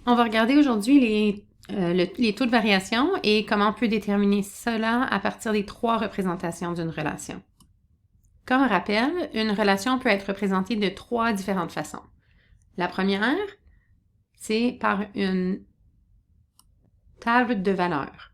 On va regarder aujourd'hui les taux de variation et comment on peut déterminer cela à partir des trois représentations d'une relation. Comme rappel, une relation peut être représentée de trois différentes façons. La première, c'est par une table de valeurs,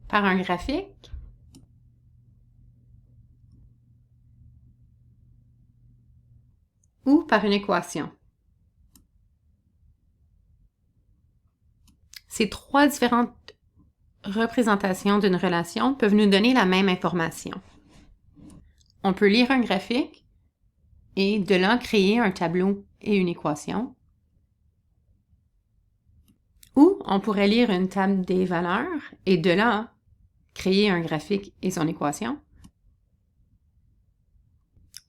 par un graphique, ou par une équation. Ces trois différentes représentations d'une relation peuvent nous donner la même information. On peut lire un graphique et de là créer un tableau et une équation. Ou on pourrait lire une table des valeurs et de là créer un graphique et son équation.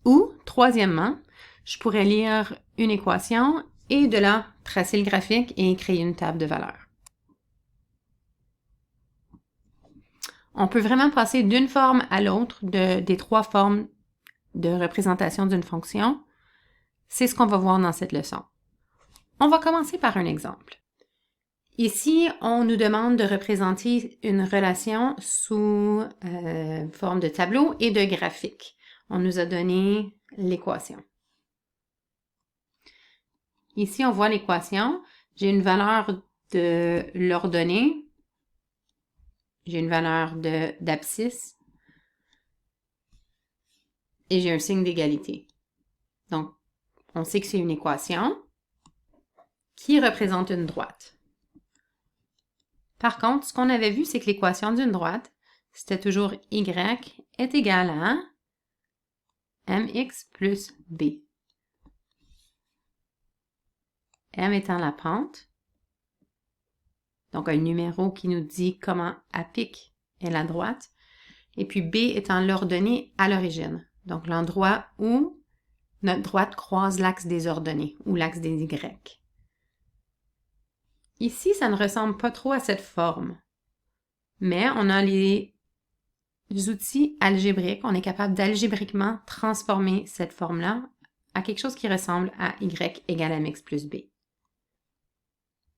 Ou, troisièmement, je pourrais lire une équation et de là tracer le graphique et créer une table de valeurs. On peut vraiment passer d'une forme à l'autre des trois formes de représentation d'une fonction. C'est ce qu'on va voir dans cette leçon. On va commencer par un exemple. Ici, on nous demande de représenter une relation sous forme de tableau et de graphique. On nous a donné l'équation. Ici, on voit l'équation. J'ai une valeur de l'ordonnée. J'ai une valeur d'abscisse. Et j'ai un signe d'égalité. Donc, on sait que c'est une équation qui représente une droite. Par contre, ce qu'on avait vu, c'est que l'équation d'une droite, c'était toujours y est égal à mx plus b. M étant la pente, donc un numéro qui nous dit comment à pic est la droite, et puis b étant l'ordonnée à l'origine, donc l'endroit où notre droite croise l'axe des ordonnées ou l'axe des y. Ici, ça ne ressemble pas trop à cette forme, mais on a les outils algébriques, on est capable d'algébriquement transformer cette forme-là à quelque chose qui ressemble à y égale à mx plus b.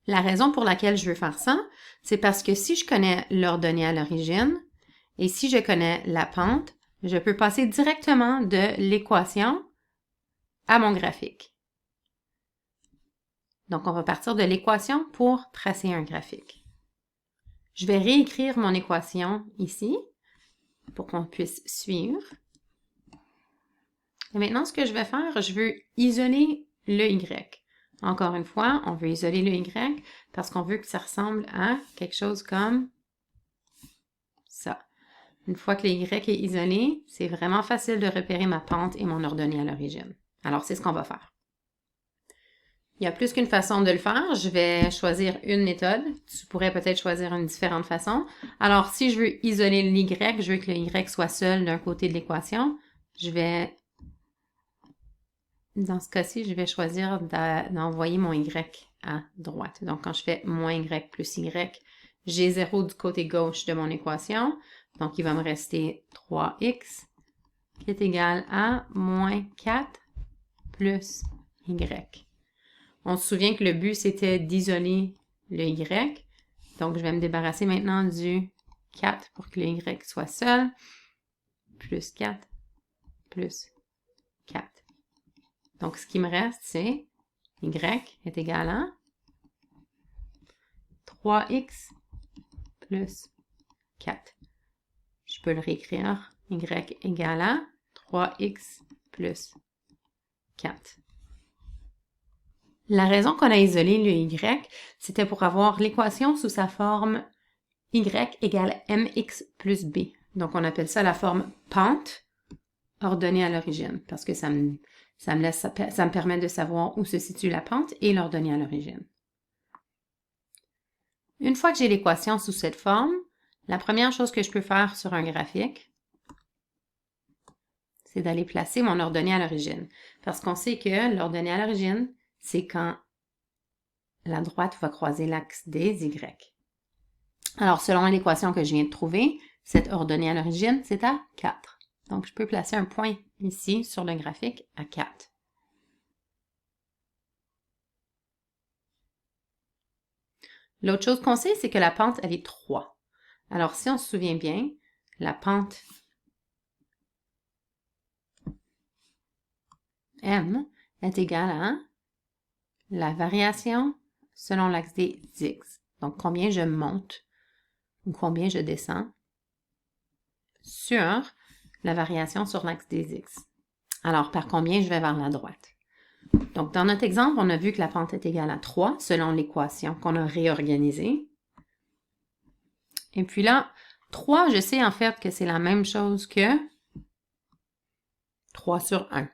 La raison pour laquelle je veux faire ça, c'est parce que si je connais l'ordonnée à l'origine et si je connais la pente, je peux passer directement de l'équation à mon graphique. Donc, on va partir de l'équation pour tracer un graphique. Je vais réécrire mon équation ici pour qu'on puisse suivre. Et maintenant, ce que je vais faire, je veux isoler le y. Encore une fois, on veut isoler le y parce qu'on veut que ça ressemble à quelque chose comme ça. Une fois que le y est isolé, c'est vraiment facile de repérer ma pente et mon ordonnée à l'origine. Alors, c'est ce qu'on va faire. Il y a plus qu'une façon de le faire. Je vais choisir une méthode. Tu pourrais peut-être choisir une différente façon. Alors, si je veux isoler le y, je veux que le y soit seul d'un côté de l'équation, dans ce cas-ci, je vais choisir d'envoyer mon y à droite. Donc, quand je fais moins y plus y, j'ai 0 du côté gauche de mon équation. Donc, il va me rester 3x qui est égal à moins 4 plus y. On se souvient que le but, c'était d'isoler le y. Donc, je vais me débarrasser maintenant du 4 pour que le y soit seul. Plus 4 plus 4. Donc, ce qui me reste, c'est y est égal à 3x plus 4. Je peux le réécrire. Y égale à 3x plus 4. La raison qu'on a isolé le y, c'était pour avoir l'équation sous sa forme y égale mx plus b. Donc, on appelle ça la forme pente ordonnée à l'origine parce que ça me permet de savoir où se situe la pente et l'ordonnée à l'origine. Une fois que j'ai l'équation sous cette forme, la première chose que je peux faire sur un graphique, c'est d'aller placer mon ordonnée à l'origine. Parce qu'on sait que l'ordonnée à l'origine, c'est quand la droite va croiser l'axe des y. Alors, selon l'équation que je viens de trouver, cette ordonnée à l'origine, c'est à 4. Donc, je peux placer un point ici sur le graphique à 4. L'autre chose qu'on sait, c'est que la pente, elle est 3. Alors, si on se souvient bien, la pente M est égale à la variation selon l'axe des X. Donc, combien je monte ou combien je descends sur la variation sur l'axe des X. Alors, par combien je vais vers la droite? Donc, dans notre exemple, on a vu que la pente est égale à 3 selon l'équation qu'on a réorganisée. Et puis là, 3, je sais en fait que c'est la même chose que 3 sur 1.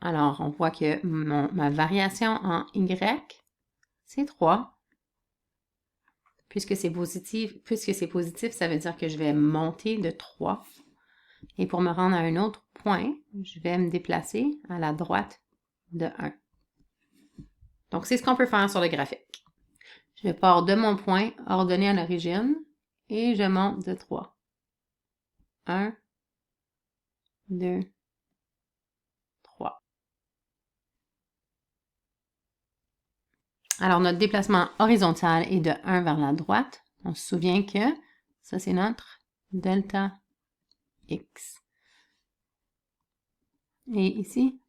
Alors, on voit que ma variation en Y, c'est 3. Puisque c'est positif, ça veut dire que je vais monter de 3. Et pour me rendre à un autre point, je vais me déplacer à la droite de 1. Donc, c'est ce qu'on peut faire sur le graphique. Je pars de mon point ordonné à l'origine et je monte de 3. 1, 2, 3. Alors, notre déplacement horizontal est de 1 vers la droite. On se souvient que ça, c'est notre delta X. Et ici,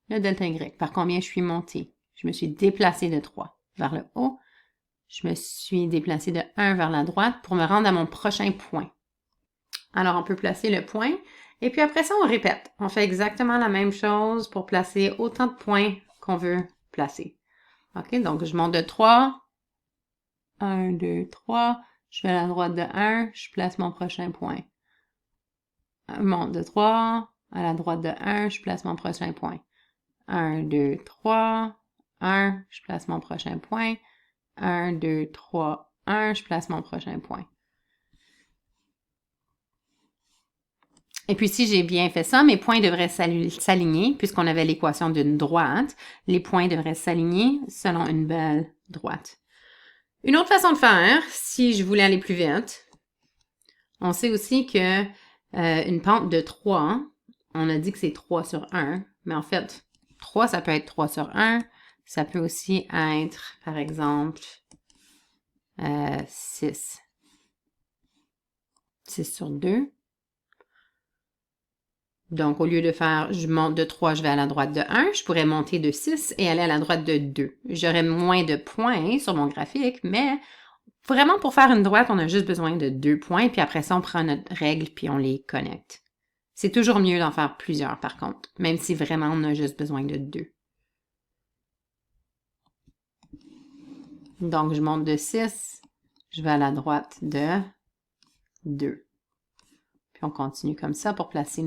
le delta Y. Par combien je suis montée? Je me suis déplacée de 3 vers le haut. Je me suis déplacée de 1 vers la droite pour me rendre à mon prochain point. Alors, on peut placer le point. Et puis après ça, on répète. On fait exactement la même chose pour placer autant de points qu'on veut placer. OK? Donc, je monte de 3. 1, 2, 3. Je vais à la droite de 1. Je place mon prochain point. Je monte de 3. À la droite de 1. Je place mon prochain point. 1, 2, 3. 1. Je place mon prochain point. 1, 2, 3, 1. Je place mon prochain point. Et puis, si j'ai bien fait ça, mes points devraient s'aligner, puisqu'on avait l'équation d'une droite. Les points devraient s'aligner selon une belle droite. Une autre façon de faire, si je voulais aller plus vite, on sait aussi que une pente de 3, on a dit que c'est 3 sur 1, mais en fait, 3, ça peut être 3 sur 1. Ça peut aussi être, par exemple, 6. 6 sur 2. Donc, au lieu de faire, je monte de 3, je vais à la droite de 1, je pourrais monter de 6 et aller à la droite de 2. J'aurais moins de points sur mon graphique, mais vraiment, pour faire une droite, on a juste besoin de 2 points, puis après ça, on prend notre règle, puis on les connecte. C'est toujours mieux d'en faire plusieurs, par contre, même si vraiment, on a juste besoin de 2. Donc, je monte de 6, je vais à la droite de 2. Puis on continue comme ça pour placer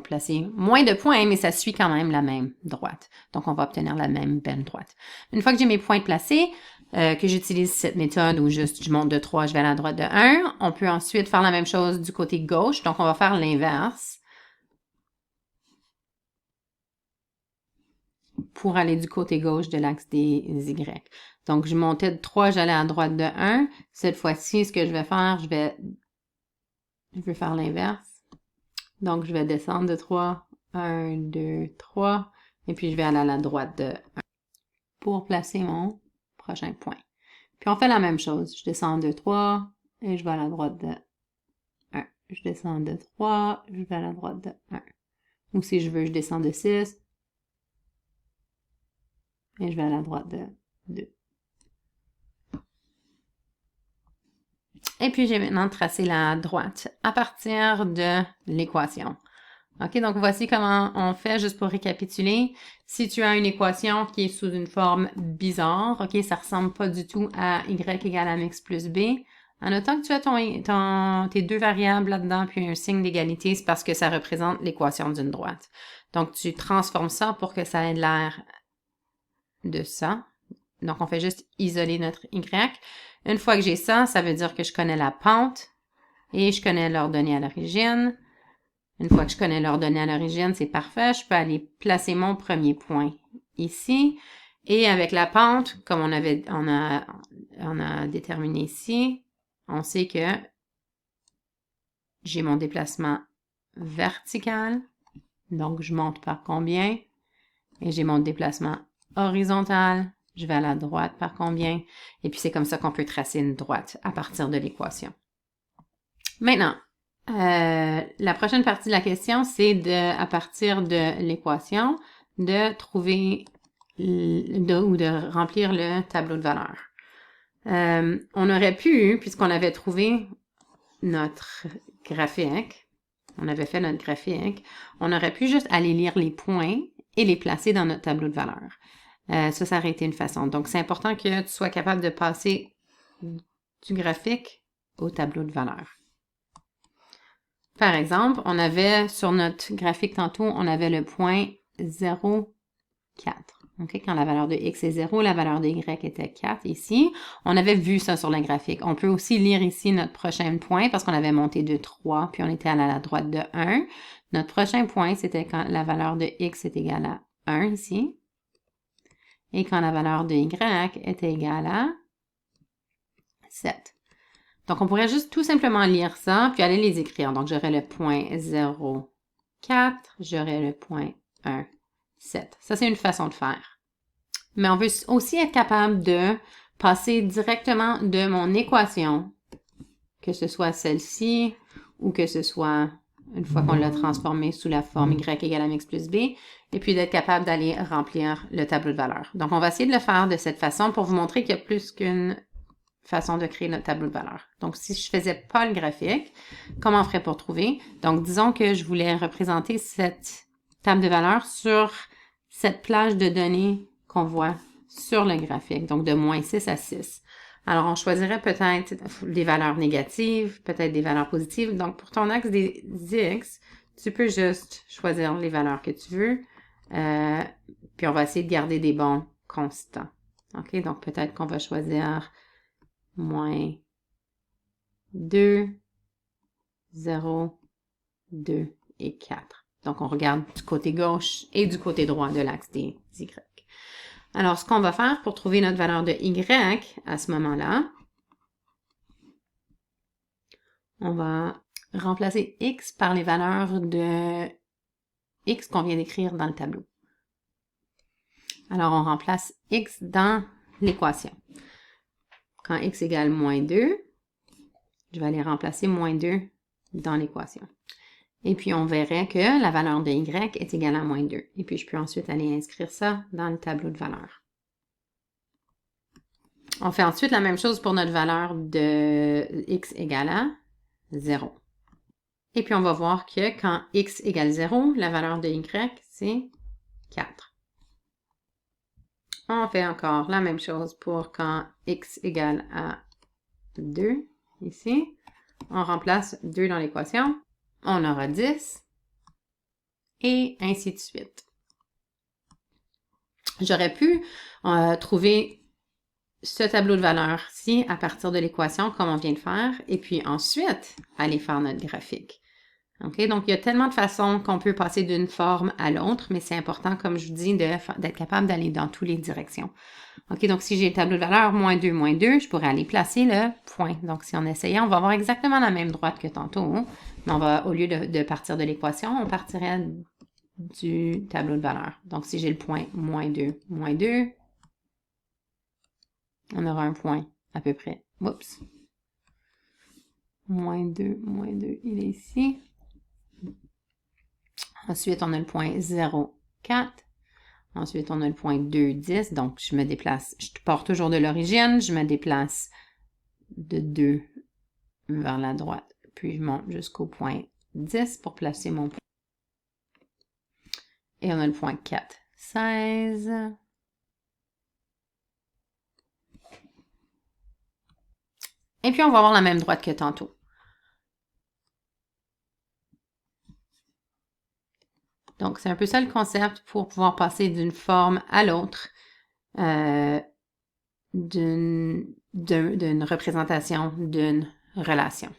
placer moins de points, mais ça suit quand même la même droite. Donc, on va obtenir la même belle droite. Une fois que j'ai mes points placés, que j'utilise cette méthode où juste je monte de 3, je vais à la droite de 1, on peut ensuite faire la même chose du côté gauche. Donc, on va faire l'inverse pour aller du côté gauche de l'axe des Y. Donc, je montais de 3, j'allais à la droite de 1. Cette fois-ci, ce que je vais faire, je vais faire l'inverse. Donc, je vais descendre de 3, 1, 2, 3, et puis je vais aller à la droite de 1 pour placer mon prochain point. Puis on fait la même chose. Je descends de 3 et je vais à la droite de 1. Je descends de 3, je vais à la droite de 1. Ou si je veux, je descends de 6 et je vais à la droite de 2. Et puis, j'ai maintenant tracé la droite à partir de l'équation. OK, donc voici comment on fait, juste pour récapituler. Si tu as une équation qui est sous une forme bizarre, OK, ça ressemble pas du tout à y égale à mx plus b, en notant que tu as tes deux variables là-dedans, puis un signe d'égalité, c'est parce que ça représente l'équation d'une droite. Donc, tu transformes ça pour que ça ait l'air de ça. Donc, on fait juste isoler notre y. Une fois que j'ai ça, ça veut dire que je connais la pente et je connais l'ordonnée à l'origine. Une fois que je connais l'ordonnée à l'origine, c'est parfait. Je peux aller placer mon premier point ici. Et avec la pente, comme on a déterminé ici, on sait que j'ai mon déplacement vertical. Donc, je monte par combien? Et j'ai mon déplacement horizontale, je vais à la droite par combien, et puis c'est comme ça qu'on peut tracer une droite à partir de l'équation. Maintenant, la prochaine partie de la question, c'est à partir de l'équation, de trouver ou de remplir le tableau de valeurs. On aurait pu, puisqu'on avait trouvé notre graphique, on avait fait notre graphique, on aurait pu juste aller lire les points et les placer dans notre tableau de valeurs. Ça aurait été une façon. Donc, c'est important que tu sois capable de passer du graphique au tableau de valeurs. Par exemple, on avait sur notre graphique tantôt, on avait le point 0, 4. Okay? Quand la valeur de x est 0, la valeur de y était 4 ici. On avait vu ça sur le graphique. On peut aussi lire ici notre prochain point parce qu'on avait monté de 3, puis on était à la droite de 1. Notre prochain point, c'était quand la valeur de x est égale à 1 ici. Et quand la valeur de y était égale à 7. Donc, on pourrait juste tout simplement lire ça, puis aller les écrire. Donc, j'aurais le point 0, 4, j'aurais le point 1, 7. Ça, c'est une façon de faire. Mais on veut aussi être capable de passer directement de mon équation, que ce soit celle-ci, ou que ce soit une fois qu'on l'a transformée sous la forme y égale à mx plus b, et puis d'être capable d'aller remplir le tableau de valeurs. Donc, on va essayer de le faire de cette façon pour vous montrer qu'il y a plus qu'une façon de créer notre tableau de valeurs. Donc, si je faisais pas le graphique, comment on ferait pour trouver? Donc, disons que je voulais représenter cette table de valeurs sur cette plage de données qu'on voit sur le graphique, donc de moins 6 à 6. Alors, on choisirait peut-être des valeurs négatives, peut-être des valeurs positives. Donc, pour ton axe des X, tu peux juste choisir les valeurs que tu veux. Puis, on va essayer de garder des bons constants. OK? Donc, peut-être qu'on va choisir moins 2, 0, 2 et 4. Donc, on regarde du côté gauche et du côté droit de l'axe des Y. Alors, ce qu'on va faire pour trouver notre valeur de Y à ce moment-là, on va remplacer X par les valeurs de X qu'on vient d'écrire dans le tableau. Alors, on remplace X dans l'équation. Quand X égale moins 2, je vais aller remplacer moins 2 dans l'équation. Et puis, on verrait que la valeur de Y est égale à moins 2. Et puis, je peux ensuite aller inscrire ça dans le tableau de valeurs. On fait ensuite la même chose pour notre valeur de X égale à 0. Et puis, on va voir que quand X égale 0, la valeur de Y, c'est 4. On fait encore la même chose pour quand X égale à 2, ici. On remplace 2 dans l'équation. On aura 10, et ainsi de suite. J'aurais pu trouver ce tableau de valeurs-ci à partir de l'équation, comme on vient de faire, et puis ensuite, aller faire notre graphique. OK? Donc, il y a tellement de façons qu'on peut passer d'une forme à l'autre, mais c'est important, comme je vous dis, d'être capable d'aller dans toutes les directions. OK? Donc, si j'ai le tableau de valeurs moins 2, je pourrais aller placer le point. Donc, si on essayait, on va avoir exactement la même droite que tantôt. Hein? Mais on va, au lieu de partir de l'équation, on partirait du tableau de valeurs. Donc, si j'ai le point moins 2, on aura un point à peu près. Oups. Moins 2, il est ici. Ensuite, on a le point 0, 4. Ensuite, on a le point 2, 10. Donc, je me déplace. Je pars toujours de l'origine. Je me déplace de 2 vers la droite. Puis, je monte jusqu'au point 10 pour placer mon point. Et on a le point 4, 16. Et puis, on va avoir la même droite que tantôt. Donc, c'est un peu ça le concept pour pouvoir passer d'une forme à l'autre d'une représentation d'une relation.